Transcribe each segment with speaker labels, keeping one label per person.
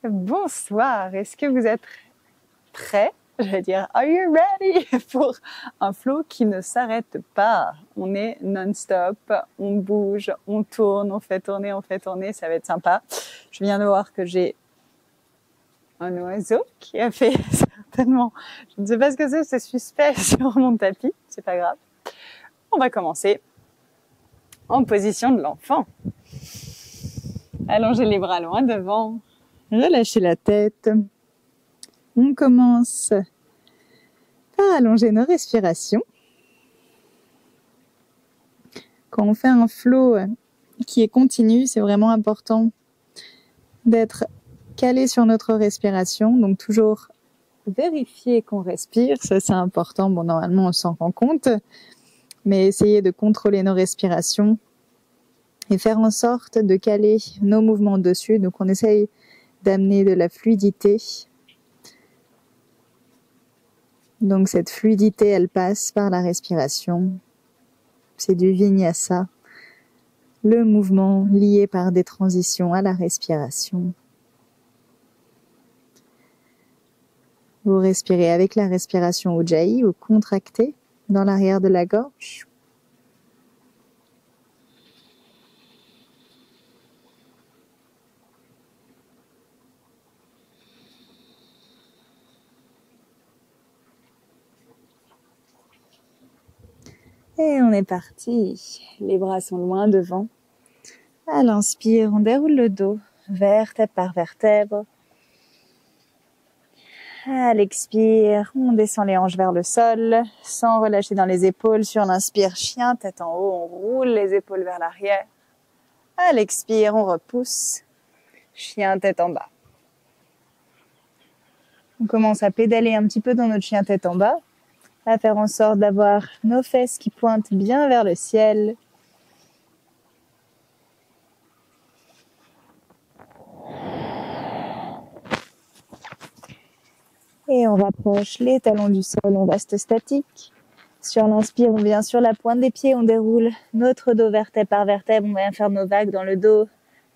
Speaker 1: Bonsoir, est-ce que vous êtes prêts? Je vais dire, are you ready? Pour un flow qui ne s'arrête pas. On est non-stop, on bouge, on tourne, on fait tourner, ça va être sympa. Je viens de voir que j'ai un oiseau qui a fait certainement, je ne sais pas ce que c'est suspect sur mon tapis, c'est pas grave. On va commencer en position de l'enfant. Allongez les bras loin devant, relâchez la tête. On commence par allonger nos respirations. Quand on fait un flow qui est continu, c'est vraiment important d'être calé sur notre respiration. Donc toujours vérifier qu'on respire, ça c'est important. Bon, normalement on s'en rend compte, mais essayer de contrôler nos respirations et faire en sorte de caler nos mouvements dessus. Donc on essaye d'amener de la fluidité. Donc cette fluidité, elle passe par la respiration. C'est du vinyasa, le mouvement lié par des transitions à la respiration. Vous respirez avec la respiration Ujjayi ou contractée dans l'arrière de la gorge. Et on est parti. Les bras sont loin devant. À l'inspire, on déroule le dos, vertèbre par vertèbre. À l'expire, on descend les hanches vers le sol, sans relâcher dans les épaules. Sur l'inspire, chien, tête en haut, on roule les épaules vers l'arrière. À l'expire, on repousse, chien, tête en bas. On commence à pédaler un petit peu dans notre chien, tête en bas, à faire en sorte d'avoir nos fesses qui pointent bien vers le ciel. Et on rapproche les talons du sol, on reste statique. Sur l'inspire, on vient sur la pointe des pieds, on déroule notre dos vertèbre par vertèbre, on vient faire nos vagues dans le dos.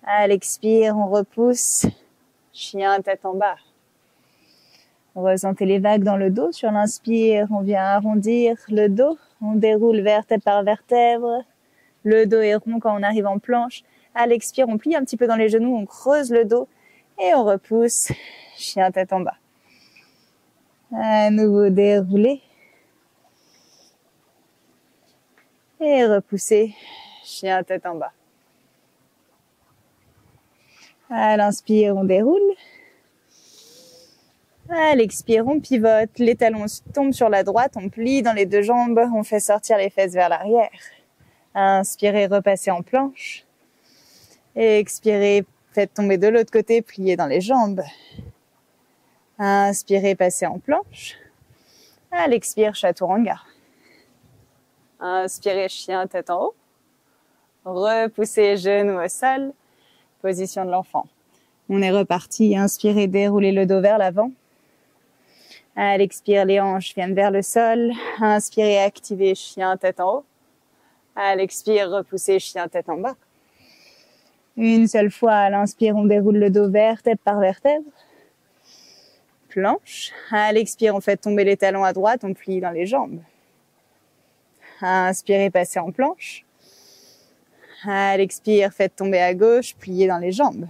Speaker 1: À l'expire, on repousse, chien, tête en bas. Ressentez les vagues dans le dos. Sur l'inspire, on vient arrondir le dos, on déroule vertèbre par vertèbre. Le dos est rond quand on arrive en planche. À l'expire, on plie un petit peu dans les genoux, on creuse le dos et on repousse, chien, tête en bas. À nouveau dérouler. Et repousser, chien, tête en bas. À l'inspire, on déroule. À l'expire, on pivote. Les talons tombent sur la droite, on plie dans les deux jambes, on fait sortir les fesses vers l'arrière. Inspirez, repassez en planche. Et expirez, faites tomber de l'autre côté, pliez dans les jambes. Inspirez, passez en planche. À l'expire, chaturanga. Inspirez, chien, tête en haut. Repoussez, genoux au sol. Position de l'enfant. On est reparti. Inspirez, déroulez le dos vers l'avant. À l'expire, les hanches viennent vers le sol. Inspirez, activez, chien, tête en haut. À l'expire, repoussez, chien, tête en bas. Une seule fois, à l'inspire, on déroule le dos vertèbre par vertèbre. Planche. À l'expire, on fait tomber les talons à droite, on plie dans les jambes. Inspirez, passez en planche. À l'expire, faites tomber à gauche, pliez dans les jambes.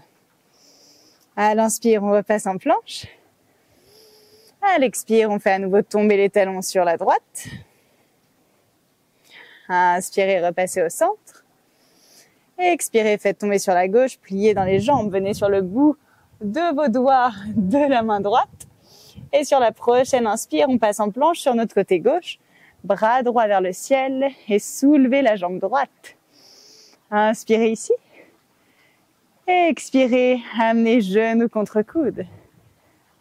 Speaker 1: À l'inspire, on repasse en planche. À l'expire, on fait à nouveau tomber les talons sur la droite. Inspirez, repassez au centre. Expirez, faites tomber sur la gauche, pliez dans les jambes. Venez sur le bout de vos doigts de la main droite. Et sur la prochaine inspire, on passe en planche sur notre côté gauche. Bras droit vers le ciel et soulevez la jambe droite. Inspirez ici. Expirez, amenez genou contre coude.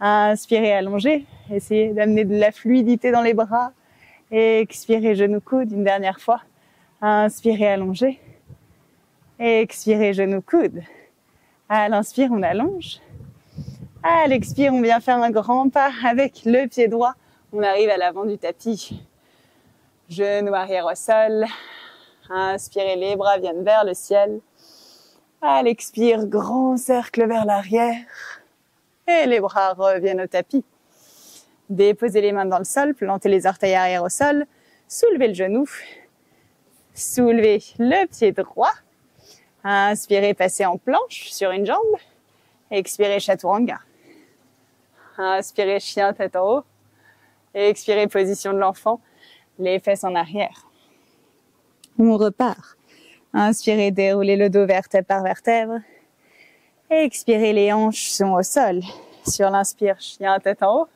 Speaker 1: Inspirez, allongez. Essayez d'amener de la fluidité dans les bras. Expirez, genou coude une dernière fois. Inspirez, allongez. Expirez, genou coude. À l'inspire, on allonge. À l'expire, on vient faire un grand pas avec le pied droit. On arrive à l'avant du tapis. Genou arrière au sol. Inspirez, les bras viennent vers le ciel. À l'expire, grand cercle vers l'arrière.
Speaker 2: et les bras reviennent au tapis. Déposez les mains dans le sol, plantez les orteils arrière au sol, soulevez le genou, soulevez le pied droit. Inspirez, passez en planche sur une jambe. Expirez, chaturanga. Inspirez, chien tête en haut. Expirez, position de l'enfant, les fesses en arrière. On repart. Inspirez, déroulez le dos vertèbre par vertèbre. Expirez, les hanches sont au sol. Sur l'inspire, chien tête en haut.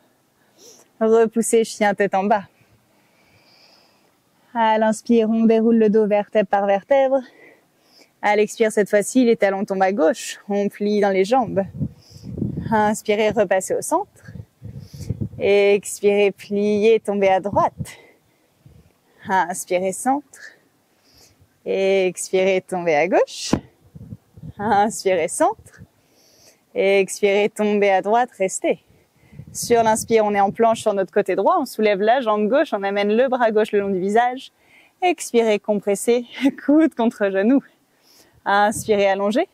Speaker 2: Repoussez, chien tête en bas. À l'inspire, on déroule le dos vertèbre par vertèbre. À l'expire, cette fois-ci, les talons tombent à gauche. On plie dans les jambes. Inspirez, repassez au centre. Expirez, pliez, tombez à droite. Inspirez, centre. Expirez, tombez à gauche. Inspirez, centre. Expirez, tombez à droite, restez. Sur l'inspire, on est en planche sur notre côté droit. On soulève la jambe gauche, on amène le bras gauche le long du visage. Expirez, compressez, coude contre genou. Inspirez, allongez.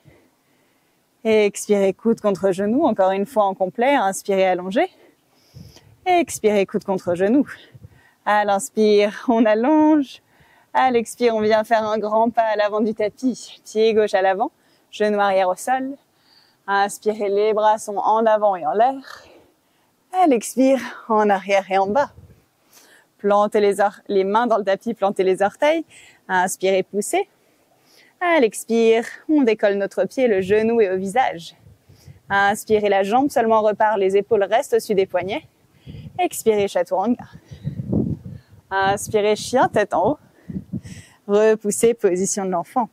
Speaker 2: Expirez, coude contre genou. Encore une fois en complet. Inspirez, allongez. Expirez, coude contre genou. À l'inspire, on allonge. À l'expire, on vient faire un grand pas à l'avant du tapis. Pied gauche à l'avant, genou arrière au sol. Inspirez, les bras sont en avant et en l'air. À l'expire, en arrière et en bas. Plantez les mains dans le tapis, plantez les orteils. Inspirez, poussez. À l'expire, on décolle notre pied, le genou est au visage. Inspirez, la jambe seulement repart, les épaules restent au-dessus des poignets. Expirez, chaturanga. Inspirez, chien, tête en haut. Repoussez, position de l'enfant.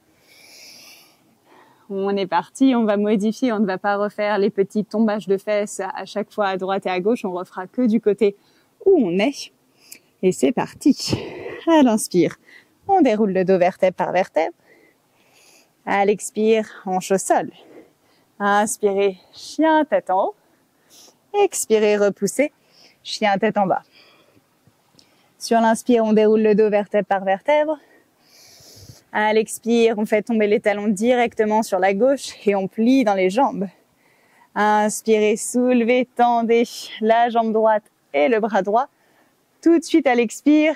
Speaker 2: On est parti, on va modifier, on ne va pas refaire les petits tombages de fesses à chaque fois à droite et à gauche, on refera que du côté où on est. Et c'est parti. À l'inspire, on déroule le dos vertèbre par vertèbre. À l'expire, hanche au sol. Inspirez, chien, tête en haut. Expirez, repoussez, chien, tête en bas. Sur l'inspire, on déroule le dos vertèbre par vertèbre. À l'expire, on fait tomber les talons directement sur la gauche et on plie dans les jambes. Inspirez, soulevez, tendez la jambe droite et le bras droit. Tout de suite à l'expire,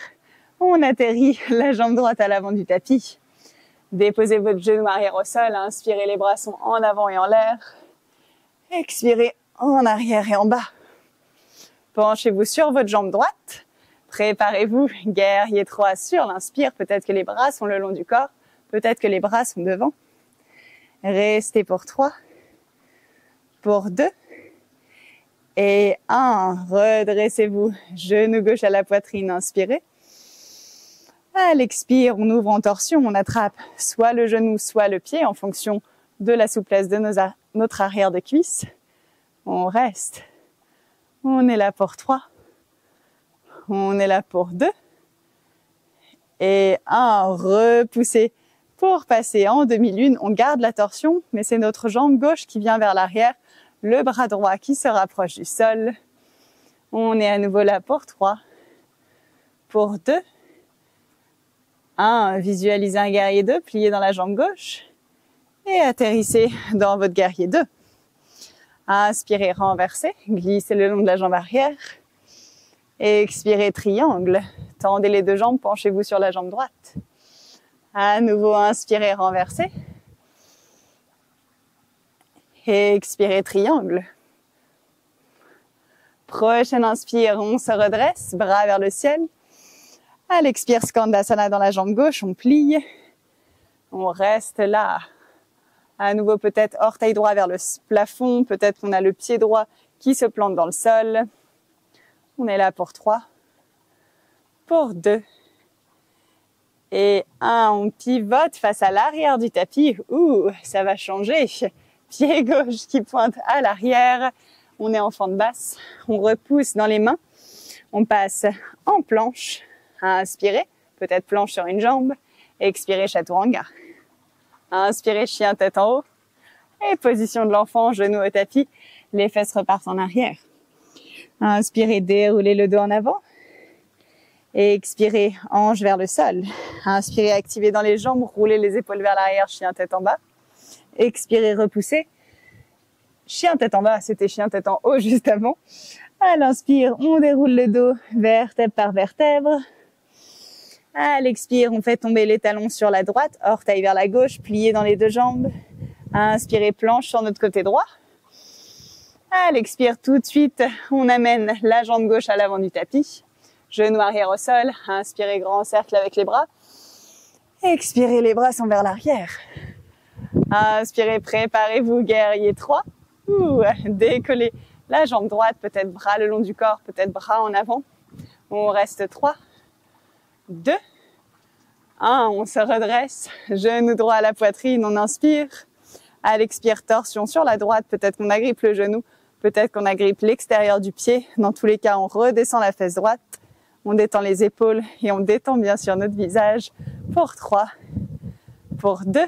Speaker 2: on atterrit la jambe droite à l'avant du tapis. Déposez votre genou arrière au sol. Inspirez, les bras sont en avant et en l'air. Expirez, en arrière et en bas. Penchez-vous sur votre jambe droite. Préparez-vous, guerrier 3 sur l'inspire. Peut-être que les bras sont le long du corps. Peut-être que les bras sont devant. Restez pour 3. Pour 2. Et 1. Redressez-vous. Genou gauche à la poitrine. Inspirez. À l'expire, on ouvre en torsion. On attrape soit le genou, soit le pied en fonction de la souplesse de notre arrière de cuisse. On reste. On est là pour 3. On est là pour 2. Et 1, repoussez pour passer en demi-lune. On garde la torsion, mais c'est notre jambe gauche qui vient vers l'arrière, le bras droit qui se rapproche du sol. On est à nouveau là pour 3. Pour 2. 1, visualisez un guerrier 2, pliez dans la jambe gauche. Et atterrissez dans votre guerrier 2. Inspirez, renversez, glissez le long de la jambe arrière. Expirez, triangle. Tendez les deux jambes, penchez-vous sur la jambe droite. À nouveau, inspirez, renversez. Expirez, triangle. Prochaine inspire, on se redresse, bras vers le ciel. À l'expire, Skandasana dans la jambe gauche, on plie. On reste là. À nouveau, peut-être orteil droit vers le plafond. Peut-être qu'on a le pied droit qui se plante dans le sol. On est là pour 3, pour 2, et 1. On pivote face à l'arrière du tapis. Ouh, ça va changer. Pied gauche qui pointe à l'arrière. On est en fente basse. On repousse dans les mains. On passe en planche. Inspirez, peut-être planche sur une jambe. Expirez, chaturanga. Inspirez, chien tête en haut. Et position de l'enfant, genou au tapis. Les fesses repartent en arrière. Inspirez, déroulez le dos en avant. Et expirez, hanche vers le sol. Inspirez, activez dans les jambes, roulez les épaules vers l'arrière, chien tête en bas. Expirez, repoussez. chien tête en bas, c'était chien tête en haut juste avant. À l'inspire, on déroule le dos vertèbre par vertèbre. À l'expire, on fait tomber les talons sur la droite, orteils vers la gauche, pliés dans les deux jambes. À inspirer, planche sur notre côté droit. À l'expire, tout de suite, on amène la jambe gauche à l'avant du tapis. Genou arrière au sol. Inspirez, grand cercle avec les bras. Expirez, les bras sont vers l'arrière. Inspirez, préparez-vous, guerrier 3. Décollez la jambe droite, peut-être bras le long du corps, peut-être bras en avant. On reste 3, 2, 1. On se redresse, genou droit à la poitrine, on inspire. À l'expire, torsion sur la droite, peut-être qu'on agrippe le genou, peut-être qu'on agrippe l'extérieur du pied. Dans tous les cas, on redescend la fesse droite, on détend les épaules et on détend bien sûr notre visage. Pour 3, pour 2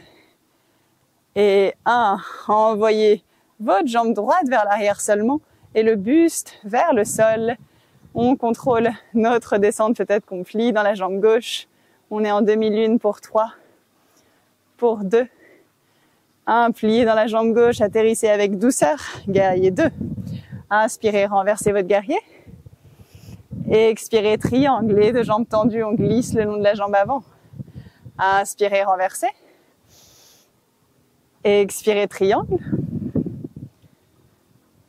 Speaker 2: et 1. Envoyez votre jambe droite vers l'arrière seulement et le buste vers le sol. On contrôle notre descente, peut-être qu'on plie dans la jambe gauche. On est en demi-lune pour 3, pour 2, 1. Pliez dans la jambe gauche, atterrissez avec douceur, guerrier 2. Inspirez, renversez votre guerrier. Expirez, triangle, les deux jambes tendues, on glisse le long de la jambe avant. Inspirez, renversez. Expirez, triangle.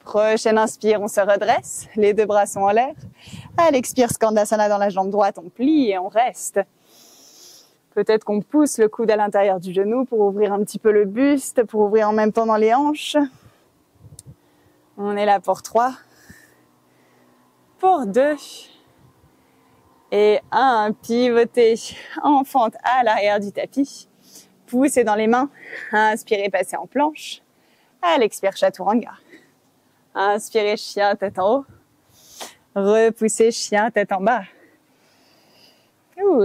Speaker 2: Prochaine inspire, on se redresse, les deux bras sont en l'air. À l'expire, Skandasana dans la jambe droite, on plie et on reste. Peut-être qu'on pousse le coude à l'intérieur du genou pour ouvrir un petit peu le buste, pour ouvrir en même temps dans les hanches. On est là pour 3, pour 2 et 1. Pivotez en fente à l'arrière du tapis. Poussez dans les mains. Inspirez, passez en planche. À l'expire, Chaturanga. Inspirez, chien tête en haut. Repoussez, chien tête en bas.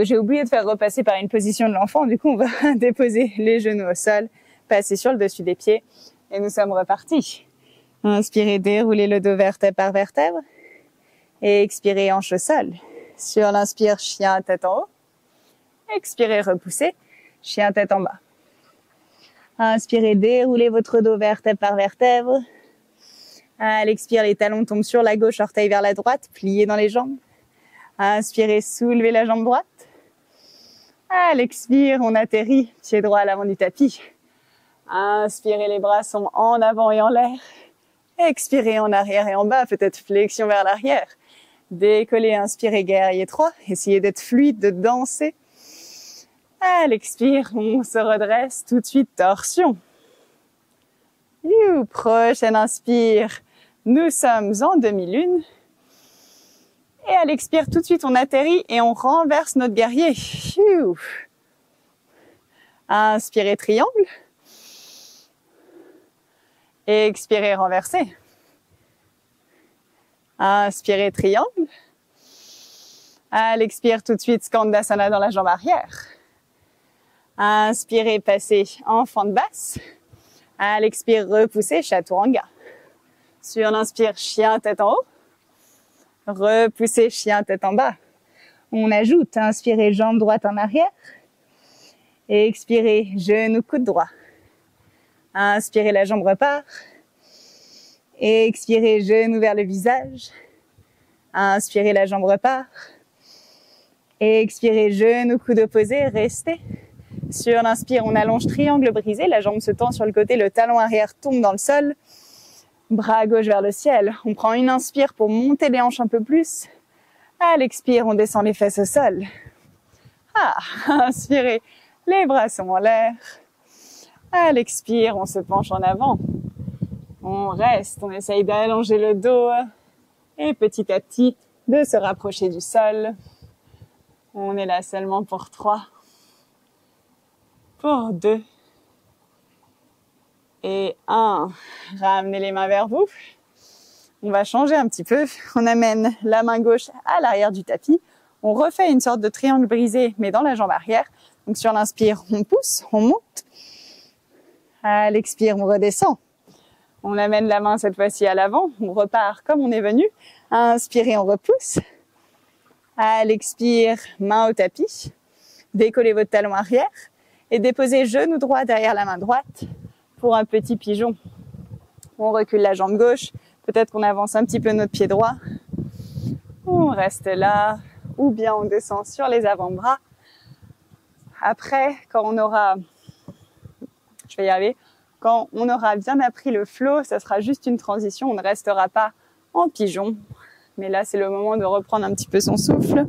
Speaker 2: J'ai oublié de faire repasser par une position de l'enfant. Du coup, on va déposer les genoux au sol, passer sur le dessus des pieds et nous sommes repartis. Inspirez, déroulez le dos vertèbre par vertèbre et expirez, hanche au sol. Sur l'inspire, chien tête en haut. Expirez, repoussez, chien tête en bas. Inspirez, déroulez votre dos vertèbre par vertèbre. À l'expire, les talons tombent sur la gauche, orteils vers la droite, pliés dans les jambes. Inspirez, soulevez la jambe droite. À l'expire, on atterrit, pied droit à l'avant du tapis. Inspirez, les bras sont en avant et en l'air. Expirez, en arrière et en bas, peut-être flexion vers l'arrière. Décollez, inspirez, guerrier 3. Essayez d'être fluide, de danser. À l'expire, on se redresse, tout de suite, torsion. Prochaine inspire, nous sommes en demi-lune. Et à l'expire, tout de suite, on atterrit et on renverse notre guerrier. Inspirez, triangle. Expirez, renversez. Inspirez, triangle. À l'expire, tout de suite, Skandasana dans la jambe arrière. Inspirez, passez en fente basse. À l'expire, repoussez, Chaturanga. Sur l'inspire, chien tête en haut. Repoussez, chien tête en bas. On ajoute, inspirez, jambe droite en arrière. Et expirez, genou coude droit. Inspirez, la jambe repart. Et expirez, genou vers le visage. Inspirez, la jambe repart. Et expirez, genou coude opposé, restez. Sur l'inspire, on allonge, triangle brisé, la jambe se tend sur le côté, le talon arrière tombe dans le sol. Bras gauche vers le ciel. On prend une inspire pour monter les hanches un peu plus. À l'expire, on descend les fesses au sol. Inspirez, les bras sont en l'air. À l'expire, on se penche en avant. On reste, on essaye d'allonger le dos et petit à petit de se rapprocher du sol. On est là seulement pour 3, pour 2 et 1. Ramenez les mains vers vous. On va changer un petit peu. On amène la main gauche à l'arrière du tapis. On refait une sorte de triangle brisé, mais dans la jambe arrière. Donc sur l'inspire, on pousse, on monte. À l'expire, on redescend. On amène la main cette fois-ci à l'avant. On repart comme on est venu. Inspirez, on repousse. À l'expire, main au tapis. Décollez votre talon arrière et déposez genou droit derrière la main droite pour un petit pigeon. On recule la jambe gauche. Peut-être qu'on avance un petit peu notre pied droit. On reste là. Ou bien on descend sur les avant-bras. Après, quand on aura bien appris le flow, ça sera juste une transition. On ne restera pas en pigeon. Mais là, c'est le moment de reprendre un petit peu son souffle.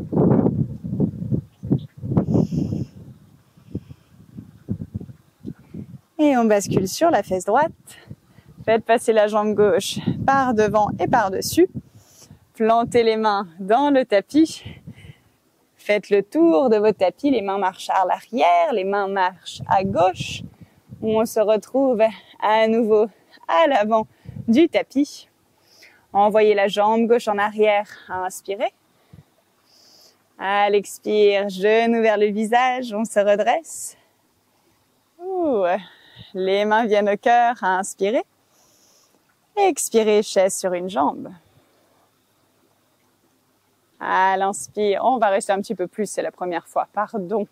Speaker 2: Et on bascule sur la fesse droite. Faites passer la jambe gauche par devant et par dessus. Plantez les mains dans le tapis. Faites le tour de votre tapis. Les mains marchent à l'arrière, les mains marchent à gauche. On se retrouve à nouveau à l'avant du tapis. Envoyez la jambe gauche en arrière. Inspirez. À l'expire, genou vers le visage. On se redresse. Les mains viennent au cœur. Inspirez. Expirez, chaise sur une jambe. À l'inspire, on va rester un petit peu plus, c'est la première fois, pardon.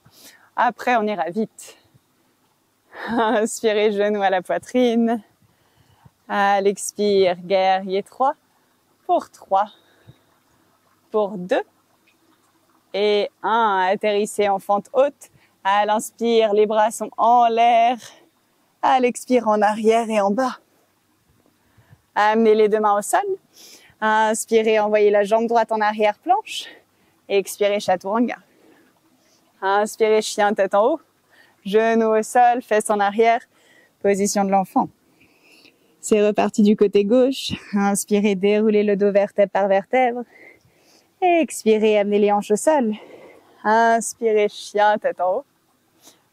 Speaker 2: Après, on ira vite. Inspirez, genou à la poitrine. À l'expire, guerrier 3. Pour 3. Pour 2. Et 1. Atterrissez en fente haute. À l'inspire, les bras sont en l'air. À l'expire, en arrière et en bas. Amenez les deux mains au sol. Inspirez, envoyez la jambe droite en arrière-planche. Expirez, chaturanga. Inspirez, chien, tête en haut. Genoux au sol, fesses en arrière. Position de l'enfant. C'est reparti du côté gauche. Inspirez, déroulez le dos vertèbre par vertèbre. Expirez, amenez les hanches au sol. Inspirez, chien, tête en haut.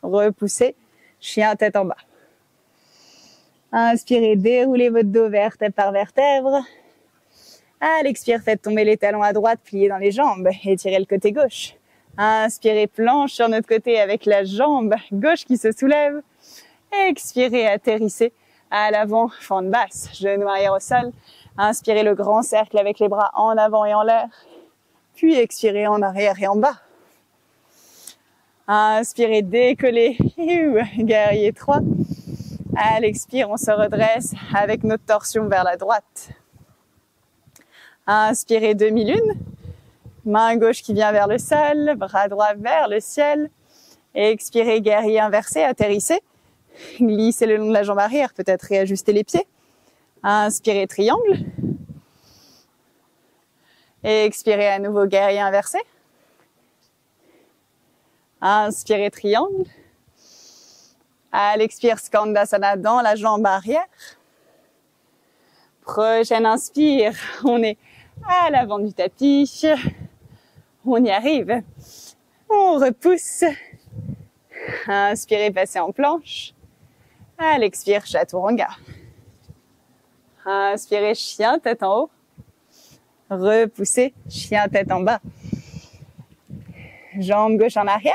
Speaker 2: Repoussez, chien, tête en bas. Inspirez, déroulez votre dos vertèbre par vertèbre. À l'expire, faites tomber les talons à droite, pliez dans les jambes. Étirez le côté gauche. Inspirez, planche sur notre côté avec la jambe gauche qui se soulève. Expirez, atterrissez à l'avant, fente basse, genou arrière au sol. Inspirez le grand cercle avec les bras en avant et en l'air. Puis expirez en arrière et en bas. Inspirez, décollez, guerrier 3. À l'expire, on se redresse avec notre torsion vers la droite. Inspirez, demi-lune. Main gauche qui vient vers le sol, bras droit vers le ciel. Expirez, guerrier inversé, atterrissez. Glissez le long de la jambe arrière, peut-être réajuster les pieds. Inspirez, triangle. Expirez à nouveau, guerrier inversé. Inspirez, triangle. À l'expire, Skandasana dans la jambe arrière. Prochaine inspire, on est à l'avant du tapis. On y arrive. On repousse. Inspirez, passez en planche. À l'expire, chaturanga. Inspirez, chien, tête en haut. Repoussez, chien, tête en bas. Jambe gauche en arrière.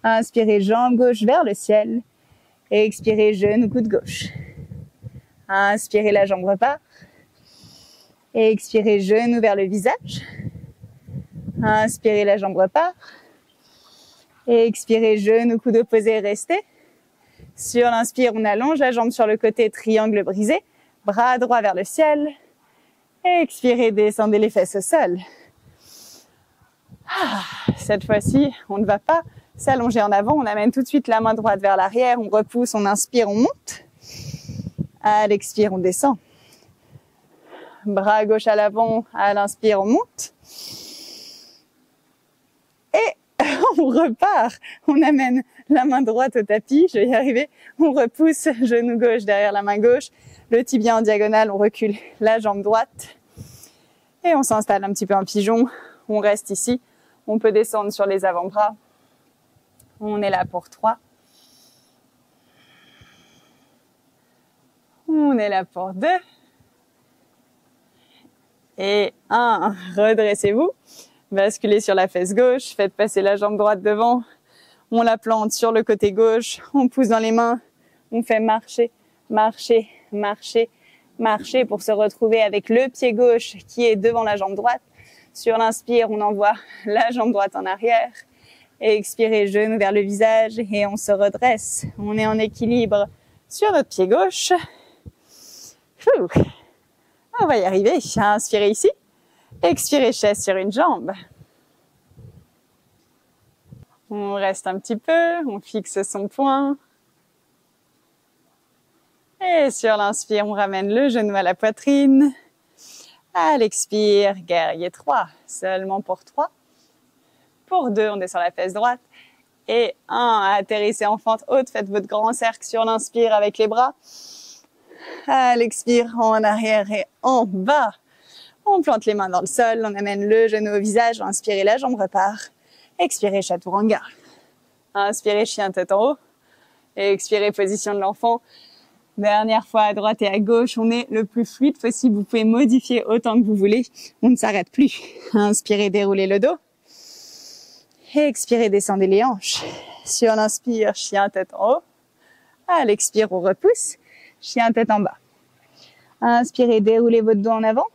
Speaker 2: Inspirez, jambe gauche vers le ciel. Expirez, genou, coude gauche. Inspirez, la jambe repart. Expirez, genou vers le visage. Inspirez, la jambe repart. Expirez, genou, coude opposé, restez. Sur l'inspire, on allonge la jambe sur le côté, triangle brisé. Bras droit vers le ciel. Expirez, descendez les fesses au sol. Cette fois-ci, on ne va pas s'allonger en avant. On amène tout de suite la main droite vers l'arrière. On repousse, on inspire, on monte. À l'expire, on descend. Bras gauche à l'avant. À l'inspire, on monte. Et on repart. On amène la main droite au tapis. Je vais y arriver. On repousse, genou gauche derrière la main gauche. Le tibia en diagonale, on recule la jambe droite. Et on s'installe un petit peu en pigeon. On reste ici. On peut descendre sur les avant-bras. On est là pour 3. On est là pour 2. Et 1. Redressez-vous. Basculez sur la fesse gauche. Faites passer la jambe droite devant. On la plante sur le côté gauche. On pousse dans les mains. On fait marcher, marcher, marcher, marcher pour se retrouver avec le pied gauche qui est devant la jambe droite. Sur l'inspire, on envoie la jambe droite en arrière. Et expirez, genou vers le visage et on se redresse. On est en équilibre sur notre pied gauche. Ouh. On va y arriver. Inspirez ici. Expirez, chaise sur une jambe. On reste un petit peu, on fixe son poing. Et sur l'inspire, on ramène le genou à la poitrine. À l'expire, guerrier 3, seulement pour 3. Pour 2, on descend la fesse droite. Et 1, atterrissez en fente haute, faites votre grand cercle sur l'inspire avec les bras. À l'expire, en arrière et en bas. On plante les mains dans le sol, on amène le genou au visage, inspirez, la jambe repart. Expirez, chaturanga. Inspirez, chien tête en haut. Et expirez, position de l'enfant. Dernière fois à droite et à gauche, on est le plus fluide possible. Vous pouvez modifier autant que vous voulez. On ne s'arrête plus. Inspirez, déroulez le dos. Et expirez, descendez les hanches. Sur l'inspire, chien tête en haut. À l'expire, on repousse. Chien tête en bas. Inspirez, déroulez votre dos en avant.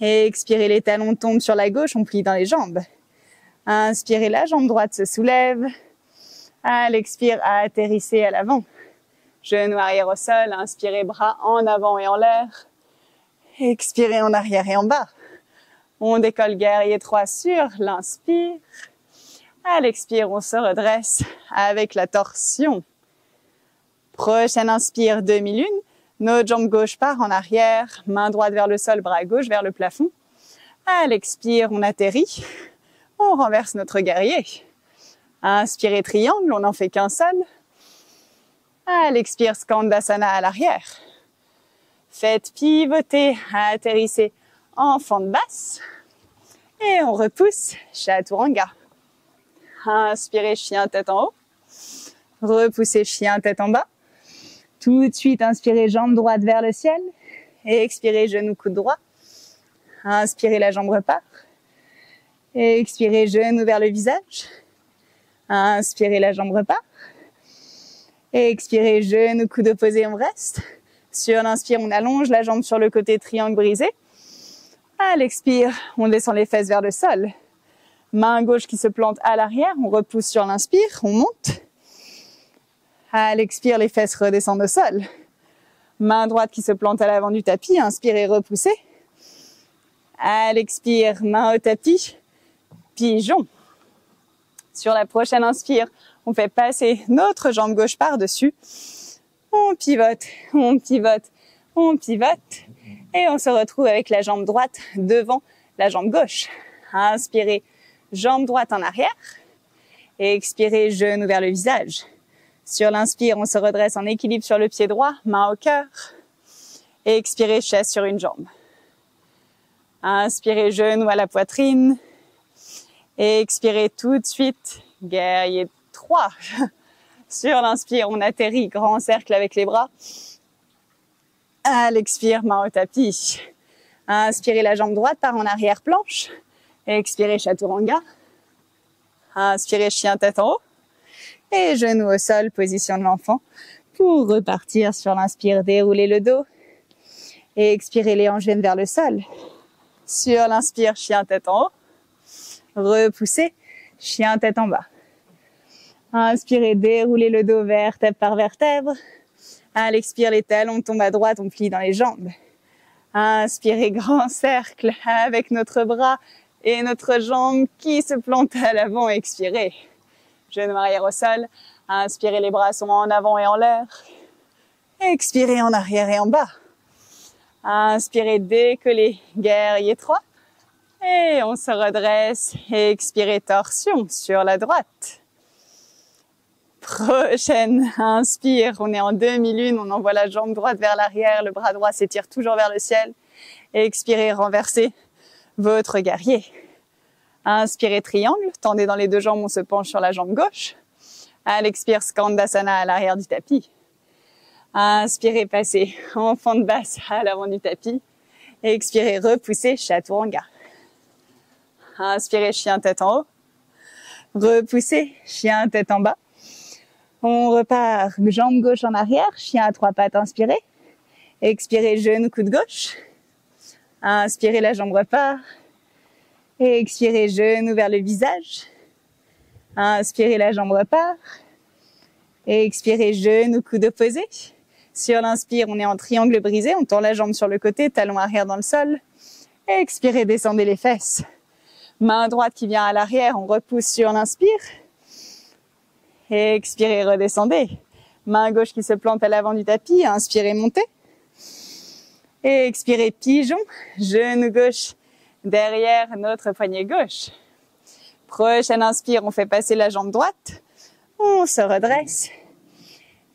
Speaker 2: Et expirez, les talons tombent sur la gauche, on plie dans les jambes. Inspirez, la jambe droite se soulève. À l'expire, atterrissez à l'avant. Genou arrière au sol, inspirez, bras en avant et en l'air. Expirez en arrière et en bas. On décolle guerrier 3 sur l'inspire. À l'expire, on se redresse avec la torsion. Prochaine inspire, demi-lune. Notre jambe gauche part en arrière, main droite vers le sol, bras gauche vers le plafond. À l'expire, on atterrit. On renverse notre guerrier. Inspirez, triangle, on n'en fait qu'un seul. À l'expire, Skandasana à l'arrière. Faites pivoter, atterrissez en fente basse. Et on repousse, chaturanga. Inspirez, chien tête en haut. Repoussez, chien tête en bas. Tout de suite, inspirez, jambe droite vers le ciel. Et expirez, genou coude droit. Inspirez, la jambe repart. Et expirez, genou vers le visage. Inspirez, la jambe repart. Et expirez, genou, coude opposé, on reste. Sur l'inspire, on allonge la jambe sur le côté, triangle brisé. À l'expire, on descend les fesses vers le sol. Main gauche qui se plante à l'arrière, on repousse sur l'inspire, on monte. À l'expire, les fesses redescendent au sol. Main droite qui se plante à l'avant du tapis, inspirez, repoussez. À l'expire, main au tapis, pigeon. Sur la prochaine inspire, on fait passer notre jambe gauche par-dessus. On pivote, on pivote, on pivote. Et on se retrouve avec la jambe droite devant la jambe gauche. Inspirez, jambe droite en arrière. Et expirez, genou vers le visage. Sur l'inspire, on se redresse en équilibre sur le pied droit, main au cœur. Et expirez, chaise sur une jambe. Inspirez, genou à la poitrine. Et expirez tout de suite, guerrier 3. Sur l'inspire, on atterrit, grand cercle avec les bras. À l'expire, main au tapis. Inspirez, la jambe droite part en arrière planche. Expirez, chaturanga. Inspirez, chien tête en haut. Et genou au sol, position de l'enfant. Pour repartir sur l'inspire, déroulez le dos. Et expirez, les hanches viennent vers le sol. Sur l'inspire, chien tête en haut. Repoussez, chien tête en bas. Inspirez, déroulez le dos vertèbre par vertèbre. À l'expire, les talons tombent à droite, on plie dans les jambes. Inspirez, grand cercle avec notre bras et notre jambe qui se plante à l'avant. Expirez, genou arrière au sol. Inspirez, les bras sont en avant et en l'air. Expirez, en arrière et en bas. Inspirez, décollez, guerrier 3. Et on se redresse. Expirez, torsion sur la droite. Prochaine inspire, on est en demi-lune, on envoie la jambe droite vers l'arrière, le bras droit s'étire toujours vers le ciel. Expirez, renversez votre guerrier. Inspirez, triangle, tendez dans les deux jambes, on se penche sur la jambe gauche. À l'expire, Skandasana à l'arrière du tapis. Inspirez, passez en fente basse à l'avant du tapis. Expirez, repoussez, chaturanga. Inspirez, chien tête en haut. Repoussez, chien tête en bas. On repart, jambe gauche en arrière, chien à 3 pattes, inspirez. Expirez, genou, coude gauche. Inspirez, la jambe repart. Et expirez, genou vers le visage. Inspirez, la jambe repart. Et expirez, genou, coude opposé. Sur l'inspire, on est en triangle brisé, on tend la jambe sur le côté, talon arrière dans le sol. Expirez, descendez les fesses. Main droite qui vient à l'arrière, on repousse sur l'inspire. Expirez, redescendez. Main gauche qui se plante à l'avant du tapis, inspirez, montez. Expirez, pigeon, genou gauche derrière notre poignet gauche. Prochaine inspire, on fait passer la jambe droite. On se redresse.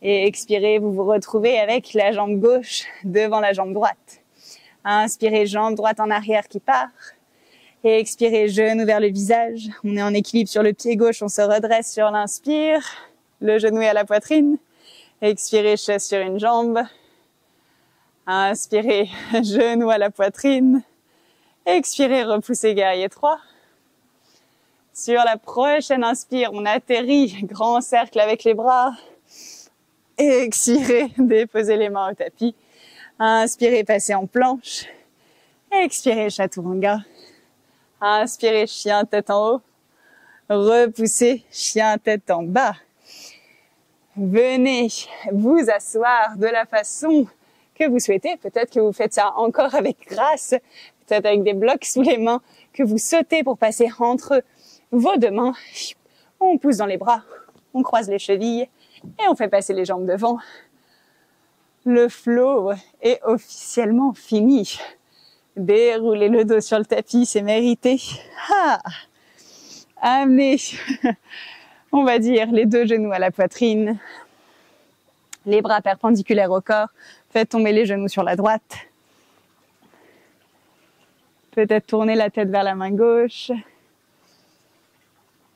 Speaker 2: Et expirez, vous vous retrouvez avec la jambe gauche devant la jambe droite. Inspirez, jambe droite en arrière qui part. Et expirez, genou vers le visage. On est en équilibre sur le pied gauche, on se redresse sur l'inspire. Le genou est à la poitrine. Expirez, chaise sur une jambe. Inspirez, genou à la poitrine. Expirez, repoussez, guerrier 3. Sur la prochaine inspire, on atterrit, grand cercle avec les bras. Expirez, déposez les mains au tapis. Inspirez, passez en planche. Expirez, chaturanga. Inspirez, chien tête en haut. Repoussez, chien tête en bas. Venez vous asseoir de la façon que vous souhaitez. Peut-être que vous faites ça encore avec grâce, peut-être avec des blocs sous les mains, que vous sautez pour passer entre vos deux mains. On pousse dans les bras, on croise les chevilles et on fait passer les jambes devant. Le flow est officiellement fini. Déroulez le dos sur le tapis, c'est mérité. Amenez, on va dire, les deux genoux à la poitrine. Les bras perpendiculaires au corps. Faites tomber les genoux sur la droite. Peut-être tourner la tête vers la main gauche.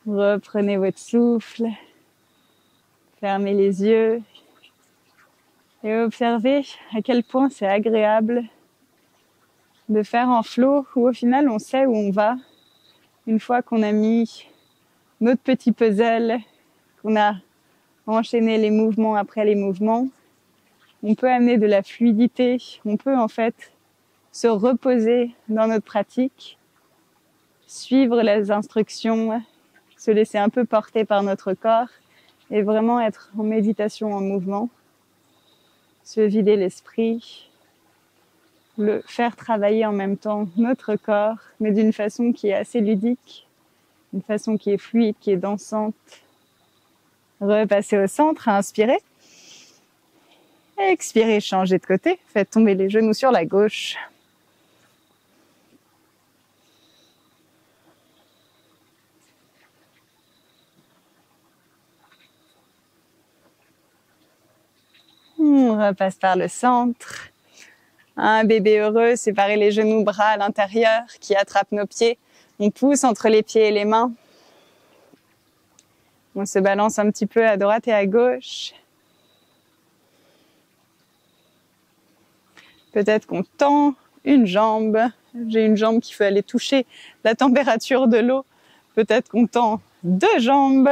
Speaker 2: Reprenez votre souffle. Fermez les yeux. Et observez à quel point c'est agréable de faire en flow où au final on sait où on va. Une fois qu'on a mis notre petit puzzle, qu'on a enchaîné les mouvements après les mouvements, on peut amener de la fluidité, on peut en fait se reposer dans notre pratique, suivre les instructions, se laisser un peu porter par notre corps et vraiment être en méditation en mouvement, se vider l'esprit, le faire travailler en même temps notre corps, mais d'une façon qui est assez ludique, une façon qui est fluide, qui est dansante. Repassez au centre, inspirez. Expirez, changez de côté. Faites tomber les genoux sur la gauche. On repasse par le centre. Un bébé heureux, séparez les genoux, bras à l'intérieur qui attrapent nos pieds. On pousse entre les pieds et les mains. On se balance un petit peu à droite et à gauche. Peut-être qu'on tend une jambe. J'ai une jambe qui veut aller toucher la température de l'eau. Peut-être qu'on tend deux jambes,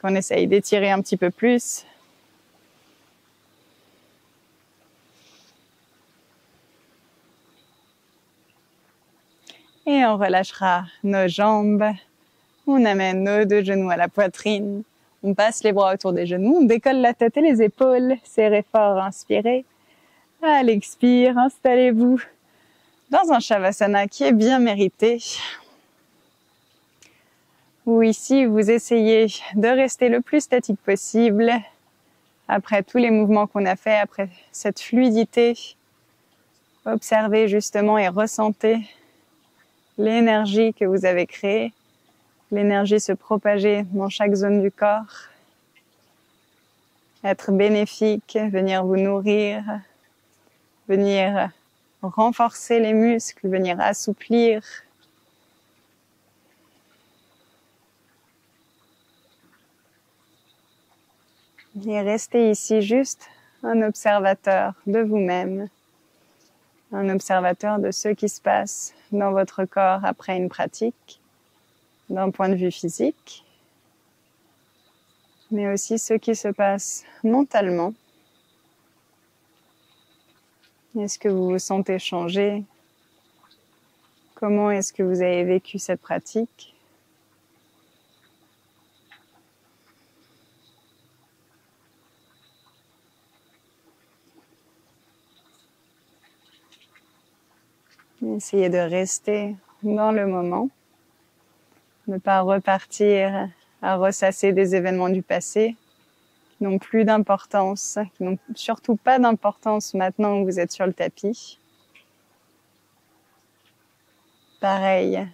Speaker 2: qu'on essaye d'étirer un petit peu plus. Et on relâchera nos jambes. On amène nos deux genoux à la poitrine. On passe les bras autour des genoux. On décolle la tête et les épaules. Serrez fort, inspirez. À l'expire, installez-vous dans un Shavasana qui est bien mérité. Où ici, vous essayez de rester le plus statique possible. Après tous les mouvements qu'on a fait, après cette fluidité, observez justement et ressentez l'énergie que vous avez créée, l'énergie se propager dans chaque zone du corps, être bénéfique, venir vous nourrir, venir renforcer les muscles, venir assouplir. Et restez ici juste un observateur de vous-même, un observateur de ce qui se passe dans votre corps après une pratique, d'un point de vue physique, mais aussi ce qui se passe mentalement. Est-ce que vous vous sentez changer? Comment est-ce que vous avez vécu cette pratique? Essayez de rester dans le moment, ne pas repartir à ressasser des événements du passé qui n'ont plus d'importance, qui n'ont surtout pas d'importance maintenant que vous êtes sur le tapis. Pareil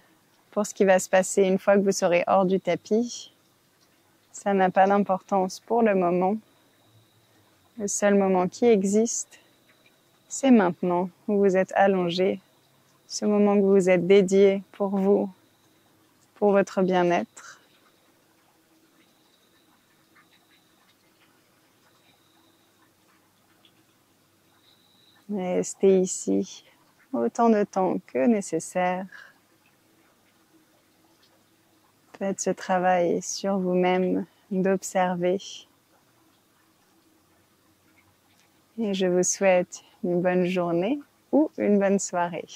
Speaker 2: pour ce qui va se passer une fois que vous serez hors du tapis. Ça n'a pas d'importance pour le moment. Le seul moment qui existe, c'est maintenant où vous êtes allongé, ce moment que vous vous êtes dédié pour vous, pour votre bien-être. Restez ici autant de temps que nécessaire. Faites ce travail sur vous-même d'observer. Et je vous souhaite une bonne journée ou une bonne soirée.